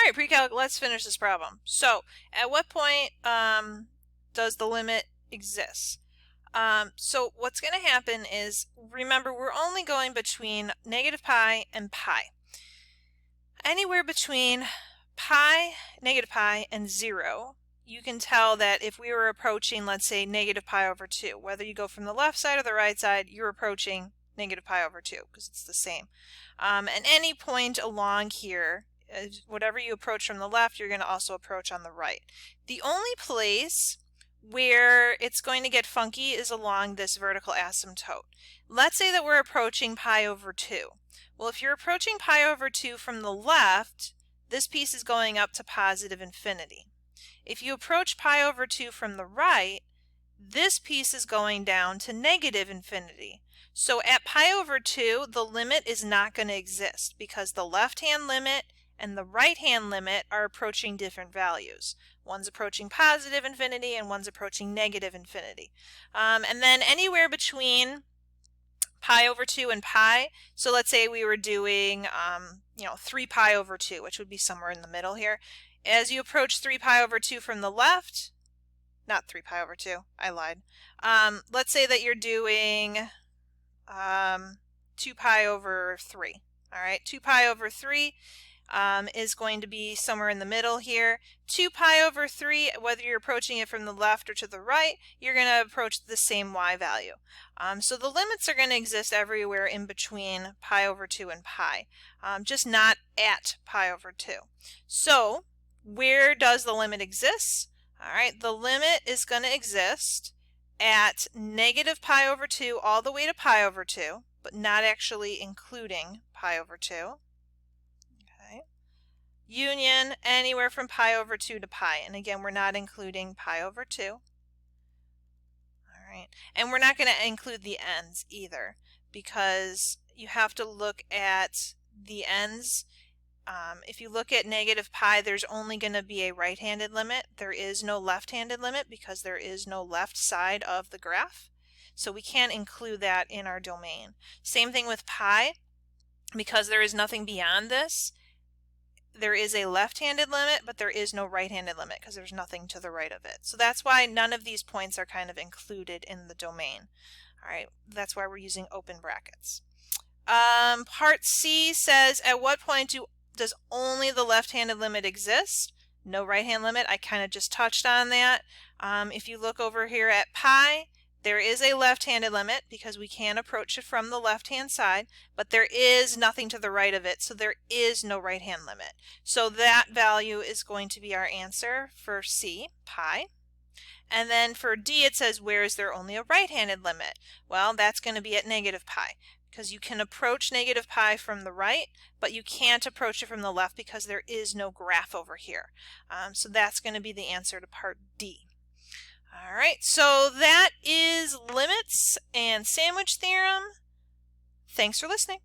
right, Precalc, let's finish this problem. So, at what point does the limit exist? So what's going to happen is, remember, we're only going between negative pi and pi. Anywhere between pi, negative pi, and 0, you can tell that if we were approaching, let's say, negative pi over 2, whether you go from the left side or the right side, you're approaching negative pi over 2 because it's the same. And any point along here, whatever you approach from the left, you're going to also approach on the right. The only place where it's going to get funky is along this vertical asymptote. Let's say that we're approaching pi over 2. Well, if you're approaching pi over 2 from the left, this piece is going up to positive infinity. If you approach pi over 2 from the right, this piece is going down to negative infinity. So at pi over 2, the limit is not going to exist because the left-hand limit and the right-hand limit are approaching different values. One's approaching positive infinity and one's approaching negative infinity. And then anywhere between pi over 2 and pi, so let's say we were doing 3 pi over 2, which would be somewhere in the middle here. As you approach 3 pi over 2 from the left, not 3 pi over 2, I lied. Let's say that you're doing 2 pi over 3. All right, 2 pi over 3 is going to be somewhere in the middle here. 2 pi over 3, whether you're approaching it from the left or to the right, you're going to approach the same y value. So the limits are going to exist everywhere in between pi over 2 and pi, just not at pi over 2. So where does the limit exist? All right, the limit is going to exist at negative pi over 2 all the way to pi over 2, but not actually including pi over 2. Okay. Union anywhere from pi over 2 to pi, and again, we're not including pi over 2. All right, and we're not going to include the ends either because you have to look at the ends. If you look at negative pi, there's only going to be a right-handed limit. There is no left-handed limit because there is no left side of the graph. So we can't include that in our domain. Same thing with pi. Because there is nothing beyond this, there is a left-handed limit, but there is no right-handed limit because there's nothing to the right of it. So that's why none of these points are kind of included in the domain. All right, that's why we're using open brackets. Part C says, at what point does only the left-handed limit exist? No right-hand limit. I kind of just touched on that. If you look over here at pi, there is a left-handed limit because we can approach it from the left-hand side, but there is nothing to the right of it, so there is no right-hand limit. So that value is going to be our answer for C, pi. And then for D, it says, where is there only a right-handed limit? Well, that's going to be at negative pi, because you can approach negative pi from the right, but you can't approach it from the left because there is no graph over here. So that's going to be the answer to part D. All right, so that is limits and sandwich theorem. Thanks for listening.